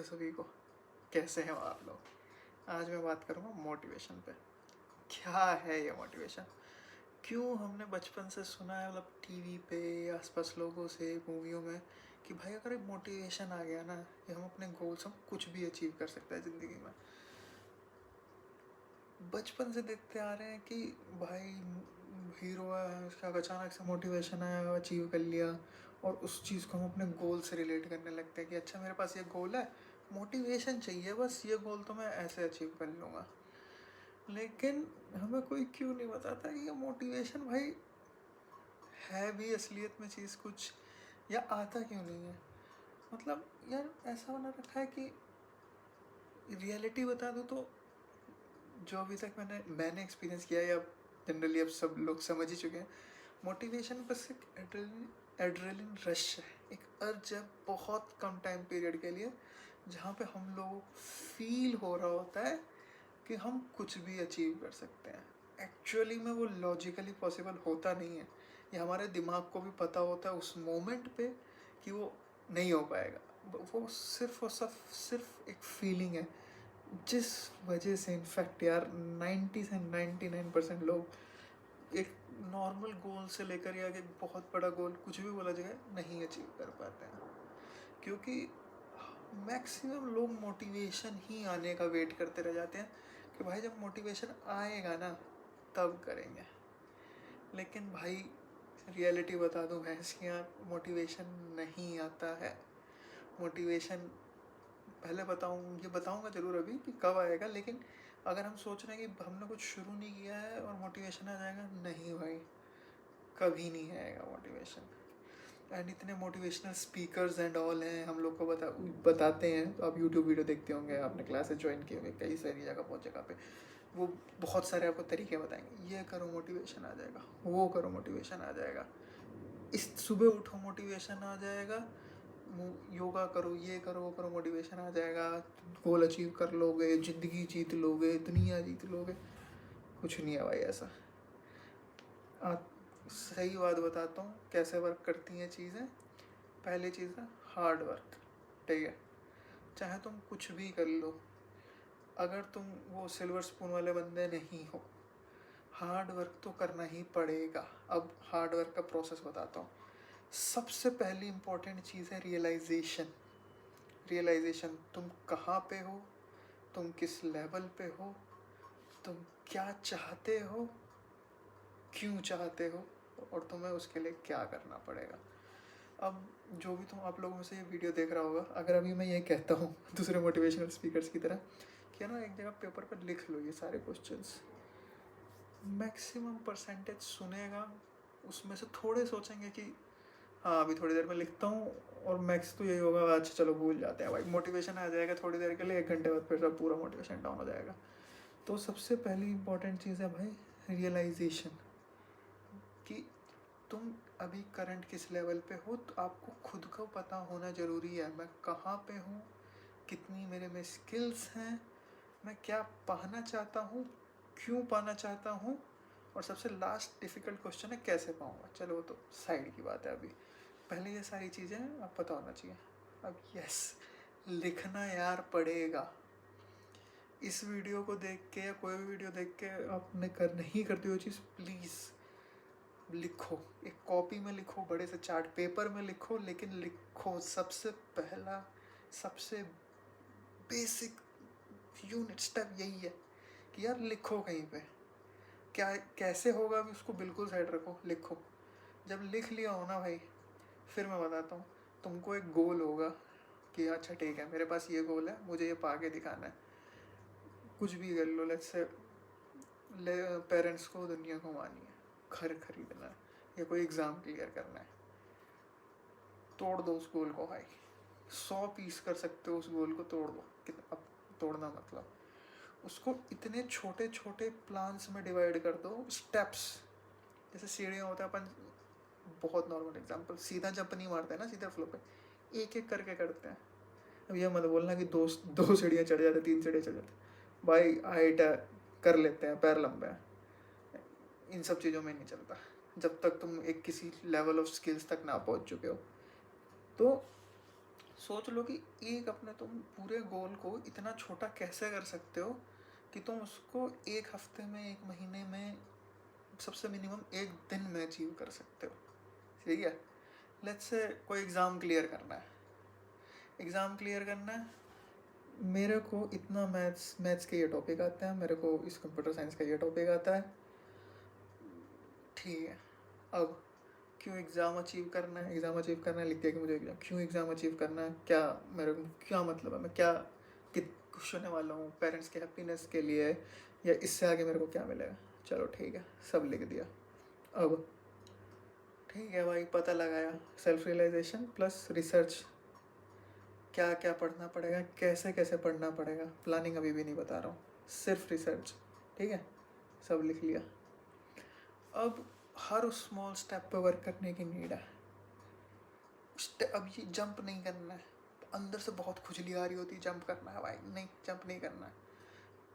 हो सभी को। कैसे हैं आप लोग। आज मैं बात करूँगा मोटिवेशन पे। क्या है ये मोटिवेशन, क्यों हमने बचपन से सुना है, मतलब टीवी पे आसपास लोगों से, मूवियों में, कि भाई अगर एक मोटिवेशन आ गया ना कि हम अपने गोल्स, हम कुछ भी अचीव कर सकते हैं ज़िंदगी में। बचपन से देखते आ रहे हैं कि भाई हीरो है, उसका अचानक से मोटिवेशन आया, अचीव कर लिया, और उस चीज़ को हम अपने गोल से रिलेट करने लगते हैं कि अच्छा मेरे पास ये गोल है, मोटिवेशन चाहिए, बस ये गोल तो मैं ऐसे अचीव कर लूँगा। लेकिन हमें कोई क्यों नहीं बताता कि ये मोटिवेशन भाई है भी असलियत में चीज़ कुछ, या आता क्यों नहीं है। मतलब यार ऐसा बना रखा है कि रियलिटी बता दूँ तो जो अभी तक मैंने एक्सपीरियंस किया है, या जनरली अब सब लोग समझ ही चुके हैं, मोटिवेशन बस एक एड्रेलिन रश है, एक अर्ज है बहुत कम टाइम पीरियड के लिए, जहाँ पे हम लोगों को फील हो रहा होता है कि हम कुछ भी अचीव कर सकते हैं। एक्चुअली में वो लॉजिकली पॉसिबल होता नहीं है। ये हमारे दिमाग को भी पता होता है उस मोमेंट पे कि वो नहीं हो पाएगा। वो सिर्फ और सिर्फ एक फीलिंग है, जिस वजह से इनफैक्ट यार 90 से 99% लोग एक नॉर्मल गोल से लेकर या एक बहुत बड़ा गोल, कुछ भी बोला जाए, नहीं अचीव कर पाते हैं। क्योंकि मैक्सिमम लोग मोटिवेशन ही आने का वेट करते रह जाते हैं कि भाई जब मोटिवेशन आएगा ना तब करेंगे। लेकिन भाई रियलिटी बता दूं भैंस की आँख, मोटिवेशन नहीं आता है। मोटिवेशन पहले ये बताऊंगा ज़रूर अभी कि कब आएगा, लेकिन अगर हम सोच रहे हैं कि हमने कुछ शुरू नहीं किया है और मोटिवेशन आ जाएगा, नहीं भाई, कभी नहीं आएगा मोटिवेशन। एंड इतने मोटिवेशनल स्पीकर्स एंड ऑल हैं, हम लोग को बताते हैं। तो आप यूट्यूब वीडियो देखते होंगे, आपने क्लासेस ज्वाइन किए होंगे कई सारी जगह, बहुत जगह पे वो बहुत सारे आपको तरीके बताएंगे, ये करो मोटिवेशन आ जाएगा, वो करो मोटिवेशन आ जाएगा, इस सुबह उठो मोटिवेशन आ जाएगा, योगा करो, ये करो, वो करो, मोटिवेशन आ जाएगा, गोल अचीव कर लोगे, ज़िंदगी जीत लोगे, दुनिया जीत लोगे। कुछ नहीं है भाई ऐसा। आ, सही बात बताता हूँ कैसे वर्क करती हैं चीज़ें। पहली चीज़ है हार्ड वर्क। ठीक है, चाहे तुम कुछ भी कर लो, अगर तुम वो सिल्वर स्पून वाले बंदे नहीं हो, हार्ड वर्क तो करना ही पड़ेगा। अब हार्ड वर्क का प्रोसेस बताता हूँ। सबसे पहली इम्पोर्टेंट चीज़ है रियलाइजेशन। रियलाइजेशन, तुम कहाँ पे हो, तुम किस लेवल पे हो, तुम क्या चाहते हो, क्यों चाहते हो, और तुम्हें उसके लिए क्या करना पड़ेगा। अब जो भी तुम, आप लोगों में से ये वीडियो देख रहा होगा, अगर अभी मैं ये कहता हूँ दूसरे मोटिवेशनल स्पीकर्स की तरह कि ना एक जगह पेपर पर लिख लो ये सारे क्वेश्चंस, मैक्सिमम परसेंटेज सुनेगा, उसमें से थोड़े सोचेंगे कि हाँ अभी थोड़ी देर में लिखता हूँ, और मैक्स तो यही होगा अच्छा चलो भूल जाते हैं भाई, मोटिवेशन आ जाएगा थोड़ी देर के लिए, 1 घंटे बाद फिर सब पूरा मोटिवेशन डाउन हो जाएगा। तो सबसे पहली इंपॉर्टेंट चीज़ है भाई रियलाइजेशन, कि तुम अभी करंट किस लेवल पे हो। तो आपको खुद को पता होना ज़रूरी है, मैं कहाँ पे हूँ, कितनी मेरे में स्किल्स हैं, मैं क्या पाना चाहता हूँ, क्यों पाना चाहता हूँ, और सबसे लास्ट डिफ़िकल्ट क्वेश्चन है कैसे पाऊँगा। चलो वो तो साइड की बात है, अभी पहले ये सारी चीज़ें अब पता होना चाहिए। अब यस, लिखना यार पड़ेगा। इस वीडियो को देख के या कोई भी वीडियो देख के आपने नहीं करते हो चीज़, प्लीज़ लिखो, एक कॉपी में लिखो, बड़े से चार्ट पेपर में लिखो, लेकिन लिखो। सबसे पहला, सबसे बेसिक यूनिट स्टेप यही है कि यार लिखो कहीं पे। क्या कैसे होगा अभी उसको बिल्कुल साइड रखो, लिखो। जब लिख लिया हो ना भाई, फिर मैं बताता हूँ, तुमको एक गोल होगा कि अच्छा ठीक है मेरे पास ये गोल है, मुझे ये पा के दिखाना है। कुछ भी कर लो, लेट्स से पेरेंट्स को दुनिया घुमानी है, घर खरीदना है, या कोई एग्ज़ाम क्लियर करना है, तोड़ दो उस गोल को भाई। 100 पीस कर सकते हो उस गोल को, तोड़ दो। अब तोड़ना मतलब उसको इतने छोटे छोटे प्लान्स में डिवाइड कर दो, स्टेप्स। जैसे सीढ़ियाँ होता है, अपन बहुत नॉर्मल एग्जांपल, सीधा जंप नहीं मारते हैं ना सीधे फ्लो पे, एक एक करके करते हैं। अब ये मत बोलना कि दो सीढ़ियाँ चढ़ जाते, 3 सीढ़ियाँ चढ़ जाते। भाई हाइट है, कर लेते हैं, पैर लंबे हैं, इन सब चीज़ों में नहीं चलता जब तक तुम एक किसी लेवल ऑफ स्किल्स तक ना पहुंच चुके हो। तो सोच लो कि एक अपने तुम पूरे गोल को इतना छोटा कैसे कर सकते हो कि तुम उसको एक हफ्ते में, एक महीने में, सबसे मिनिमम एक दिन में अचीव कर सकते हो। ठीक है, लेट्स से कोई एग्ज़ाम क्लियर करना है। एग्ज़ाम क्लियर करना है, मेरे को इतना मैथ्स के ये टॉपिक आते हैं, मेरे को इस कंप्यूटर साइंस का ये टॉपिक आता है। ठीक है, अब क्यों एग्ज़ाम अचीव करना है, एग्ज़ाम अचीव करना है लिख दिया कि मुझे एग्ज़ाम क्यों एग्ज़ाम अचीव करना है, क्या मेरे को क्या मतलब है, मैं क्या कित खुश होने वाला हूँ, पेरेंट्स के हैप्पीनेस के लिए, या इससे आगे मेरे को क्या मिलेगा। चलो ठीक है, सब लिख दिया। अब ठीक है भाई, पता लगाया, सेल्फ रियलाइजेशन प्लस रिसर्च, क्या क्या पढ़ना पड़ेगा, कैसे कैसे पढ़ना पड़ेगा, प्लानिंग अभी भी नहीं बता रहा हूँ, सिर्फ रिसर्च। ठीक है, सब लिख लिया। अब हर उस स्मॉल स्टेप पे वर्क करने की नीड है। अब ये जंप नहीं करना है, अंदर से बहुत खुजली आ रही होती है, जंप करना है भाई, नहीं जंप नहीं करना है।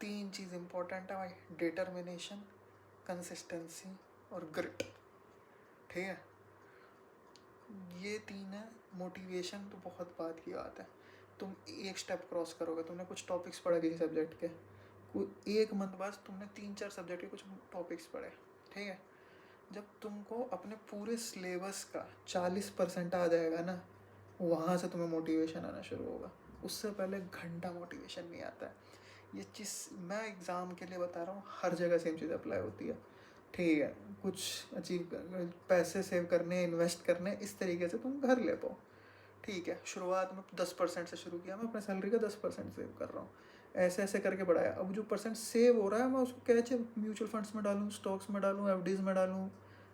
3 चीज़ इंपॉर्टेंट है भाई, डिटर्मिनेशन, कंसिस्टेंसी और ग्रिट। ठीक है, ये 3 है। मोटिवेशन तो बहुत बात की बात है, तुम एक स्टेप क्रॉस करोगे, तुमने कुछ टॉपिक्स पढ़ा किसी सब्जेक्ट के, कोई एक मंथ बाद तुमने 3-4 सब्जेक्ट के कुछ टॉपिक्स पढ़े। ठीक है, जब तुमको अपने पूरे सिलेबस का 40% आ जाएगा ना, वहाँ से तुम्हें मोटिवेशन आना शुरू होगा। उससे पहले घंटा मोटिवेशन नहीं आता है। ये चीज़ मैं एग्ज़ाम के लिए बता रहा हूँ, हर जगह सेम चीज़ अप्लाई होती है। ठीक है, कुछ अचीव पैसे सेव करने, इन्वेस्ट करने, इस तरीके से तुम घर ले पाओ। ठीक है, शुरुआत में 10% से शुरू किया, मैं अपने सैलरी का 10% सेव कर रहा हूँ, ऐसे ऐसे करके बढ़ाया। अब जो परसेंट सेव हो रहा है मैं उसको कैसे म्यूचुअल फंड्स में डालूँ, स्टॉक्स में डालूँ, एफडीज में डालूँ।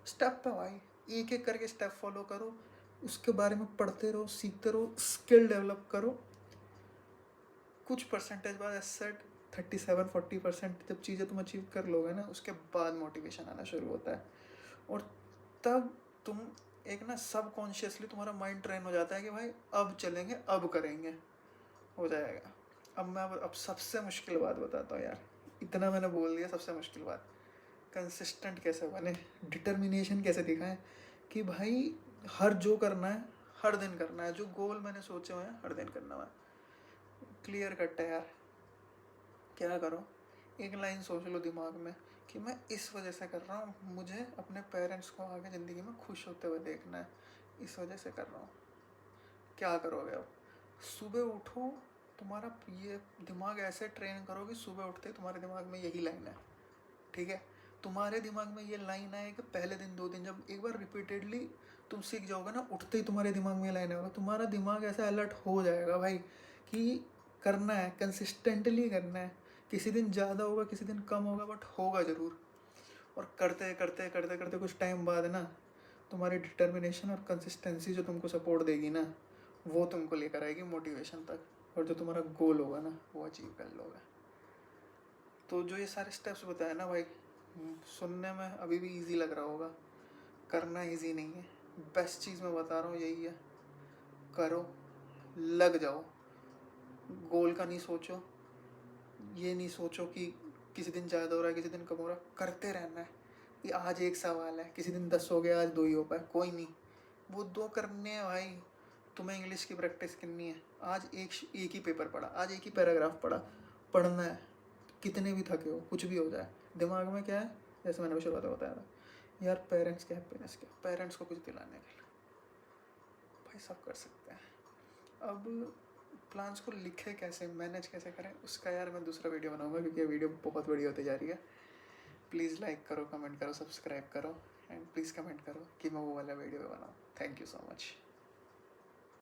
स्टेप पे भाई, एक एक करके स्टेप फॉलो करो, उसके बारे में पढ़ते रहो, सीखते रहो, स्किल डेवलप करो। कुछ परसेंटेज बाद एसेट 37-40% जब चीज़ें तुम अचीव कर लोगे ना, उसके बाद मोटिवेशन आना शुरू होता है। और तब तुम एक ना सबकॉन्शियसली तुम्हारा माइंड ट्रेन हो जाता है कि भाई अब चलेंगे, अब करेंगे, हो जाएगा। अब सबसे मुश्किल बात बताता हूँ यार, इतना मैंने बोल दिया, सबसे मुश्किल बात, कंसिस्टेंट कैसे बने, डिटर्मिनेशन कैसे दिखाएं कि भाई हर जो करना है हर दिन करना है, जो गोल मैंने सोचे हुए हैं हर दिन करना है। क्लियर कट है यार, क्या करो, एक लाइन सोच लो दिमाग में कि मैं इस वजह से कर रहा हूँ, मुझे अपने पेरेंट्स को आगे ज़िंदगी में खुश होते हुए देखना है, इस वजह से कर रहा हूँ। क्या करोगे अब, सुबह उठो, तुम्हारा ये दिमाग ऐसे ट्रेन करो कि सुबह उठते ही तुम्हारे दिमाग में यही लाइन है। ठीक है, तुम्हारे दिमाग में ये लाइन आए कि पहले दिन 2 दिन जब एक बार रिपीटेडली तुम सीख जाओगे ना, उठते ही तुम्हारे दिमाग में ये लाइन आएगा, तुम्हारा दिमाग ऐसा अलर्ट हो जाएगा भाई कि करना है, कंसिस्टेंटली करना है। किसी दिन ज़्यादा होगा, किसी दिन कम होगा, बट होगा ज़रूर। और करते करते करते करते कुछ टाइम बाद ना, तुम्हारी डिटर्मिनेशन और कंसिस्टेंसी जो तुमको सपोर्ट देगी ना, वो तुमको लेकर आएगी मोटिवेशन तक, और जो तुम्हारा गोल होगा ना वो अचीव कर लोगे। तो जो ये सारे स्टेप्स बताए ना भाई, सुनने में अभी भी इजी लग रहा होगा, करना इजी नहीं है। बेस्ट चीज़ मैं बता रहा हूँ यही है, करो, लग जाओ, गोल का नहीं सोचो, ये नहीं सोचो कि किसी दिन ज़्यादा हो रहा है, किसी दिन कम हो रहा है, करते रहना है। ये आज एक सवाल है, किसी दिन 10 हो गया, आज 2 ही हो पाए, कोई नहीं, वो 2 करने हैं भाई। तुम्हें इंग्लिश की प्रैक्टिस करनी है, आज एक ही पेपर पढ़ा, आज एक ही पैराग्राफ पढ़ा, पढ़ना है, कितने भी थके हो, कुछ भी हो जाए, दिमाग में क्या है, जैसे मैंने शुरुआत में बताया था यार, पेरेंट्स के हैप्पीनेस के, पेरेंट्स को कुछ दिलाने के लिए, भाई सब कर सकते हैं। अब प्लान्स को लिखे कैसे, मैनेज कैसे करें, उसका यार मैं दूसरा वीडियो बनाऊंगा, क्योंकि ये वीडियो बहुत बड़ी होती जा रही है। प्लीज़ लाइक करो, कमेंट करो, सब्सक्राइब करो, एंड प्लीज़ कमेंट करो कि मैं वो वाला वीडियो बनाऊँ। Thank you so much.